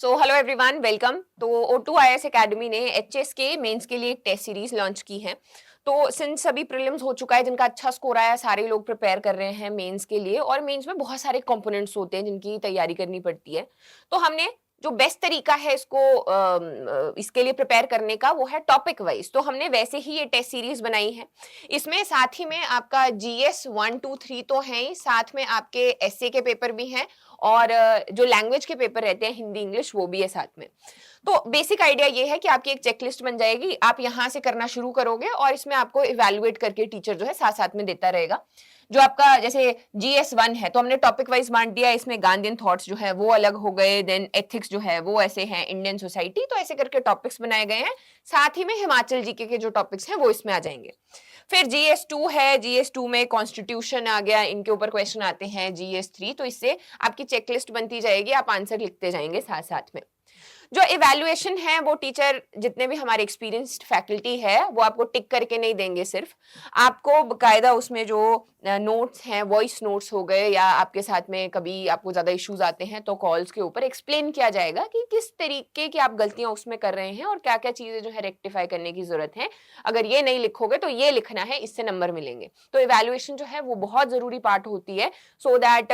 So hello everyone, welcome. तो O2 IAS academy ने HS के मेंस के लिए एक टेस्ट सीरीज लॉन्च की है। तो सिंस सभी प्रीलिम्स हो चुका है, जिनका अच्छा स्कोर आया, सारे लोग प्रिपेयर कर रहे हैं मेंस के लिए। और मेंस में बहुत सारे कंपोनेंट्स होते हैं जिनकी तैयारी करनी पड़ती है। तो हमने जो बेस्ट तरीका है इसको इसके लिए प्रिपेयर करने का, वो है टॉपिक वाइज। तो हमने वैसे ही ये टेस्ट सीरीज बनाई है। इसमें साथ ही में आपका जीएस 1 2 3 तो है ही, साथ में आपके एसए के पेपर भी हैं। और जो लैंग्वेज के पेपर रहते हैं, हिंदी इंग्लिश, वो भी है साथ में। तो बेसिक आइडिया ये है कि आपकी एक चेकलिस्ट बन जाएगी, आप यहाँ से करना शुरू करोगे और इसमें आपको इवैल्यूएट करके टीचर जो है साथ साथ में देता रहेगा। जो आपका जैसे GS 1 है तो हमने टॉपिक वाइज बांट दिया, इसमें गांधीयन थॉट्स जो है वो अलग हो गए, देन एथिक्स जो है वो ऐसे हैं, इंडियन सोसाइटी, तो ऐसे करके टॉपिक्स बनाए गए हैं। साथ ही में हिमाचल जीके के जो टॉपिक्स हैं वो इसमें आ जाएंगे। फिर GS 2 है, GS 2 में कॉन्स्टिट्यूशन आ गया, इनके ऊपर क्वेश्चन आते हैं। GS 3, तो इससे आपकी चेकलिस्ट बनती जाएगी, आप आंसर लिखते जाएंगे साथ साथ में। जो इवैल्यूएशन है वो टीचर, जितने भी हमारे एक्सपीरियंस्ड फैकल्टी है, वो आपको टिक करके नहीं देंगे। सिर्फ आपको बकायदा उसमें जो नोट्स हैं, वॉइस नोट्स हो गए, या आपके साथ में कभी आपको ज्यादा इश्यूज आते हैं तो कॉल्स के ऊपर एक्सप्लेन किया जाएगा कि किस तरीके की आप गलतियां उसमें कर रहे हैं और क्या क्या चीजें जो है रेक्टिफाई करने की जरूरत है। अगर ये नहीं लिखोगे तो ये लिखना है, इससे नंबर मिलेंगे। तो इवैल्यूएशन जो है वो बहुत जरूरी पार्ट होती है, सो दैट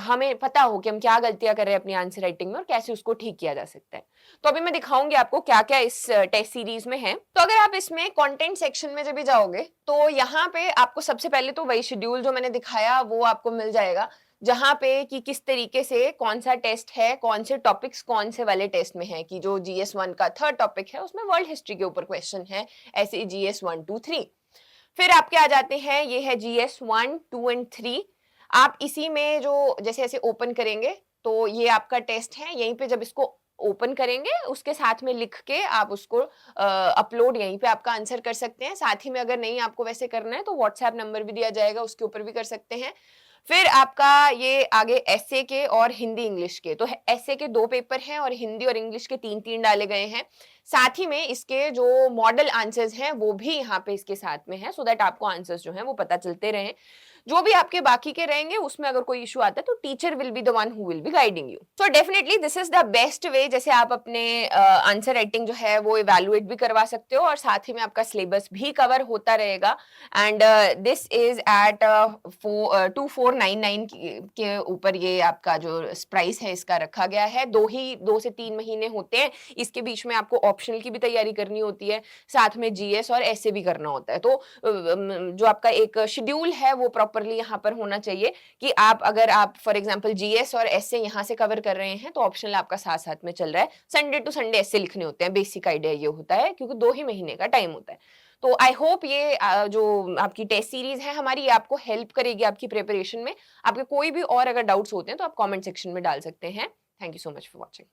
हमें पता हो कि हम क्या गलतियां कर रहे हैं अपनी आंसर राइटिंग में और कैसे उसको ठीक किया जा सकता है। तो अभी मैं दिखाऊंगी आपको क्या क्या इस टेस्ट सीरीज में है। तो अगर आप इसमें कंटेंट सेक्शन में जब भी जाओगे तो यहाँ पे आपको सबसे पहले तो वही शेड्यूल जो मैंने दिखाया वो आपको मिल जाएगा, जहां पे कि किस तरीके से कौन सा टेस्ट है, कौन से टॉपिक्स कौन से वाले टेस्ट में है। कि जो GS 1 का थर्ड टॉपिक है उसमें वर्ल्ड हिस्ट्री के ऊपर क्वेश्चन है, ऐसे GS 1 2 3। फिर आपके आ जाते हैं, ये है GS 1 2 एंड 3। आप इसी में जो जैसे ऐसे ओपन करेंगे तो ये आपका टेस्ट है। यहीं पे जब इसको ओपन करेंगे उसके साथ में लिख के आप उसको अपलोड यहीं पे आपका आंसर कर सकते हैं। साथ ही में अगर नहीं आपको वैसे करना है तो व्हाट्सएप नंबर भी दिया जाएगा, उसके ऊपर भी कर सकते हैं। फिर आपका ये आगे एसए के और हिंदी इंग्लिश के, तो एसए के 2 पेपर हैं और हिंदी और इंग्लिश के 3 3 डाले गए हैं। साथ ही में इसके जो मॉडल आंसर्स हैं वो भी यहाँ पे इसके साथ में है, सो दैट आपको आंसर्स जो हैं वो पता चलते रहें। जो भी आपके बाकी के रहेंगे उसमें अगर कोई इशू आता है तो teacher will be the one who will be guiding you. So definitely this is the best way, जैसे आप अपने आंसर राइटिंग जो है वो इवैल्यूएट भी करवा सकते हो और साथ ही में आपका सिलेबस भी कवर होता रहेगा। एंड दिस इज एट 2499 के ऊपर ये आपका जो प्राइस है इसका रखा गया है। 2 से 3 महीने होते हैं, इसके बीच में आपको ऑप्शनल की भी तैयारी करनी होती है, साथ में जीएस और ऐसे भी करना होता है। तो जो आपका एक शेड्यूल है वो प्रॉपरली यहाँ पर होना चाहिए कि अगर आप फॉर एग्जांपल जीएस और ऐसे यहाँ से कवर कर रहे हैं तो ऑप्शनल आपका साथ साथ में चल रहा है। संडे टू संडे ऐसे लिखने होते हैं, बेसिक आइडिया ये होता है, क्योंकि 2 ही महीने का टाइम होता है। तो आई होप ये जो आपकी टेस्ट सीरीज है हमारी, ये आपको हेल्प करेगी आपकी प्रिपरेशन में। आपके कोई भी और अगर डाउट्स होते हैं तो आप कमेंट सेक्शन में डाल सकते हैं। Thank you so much for watching.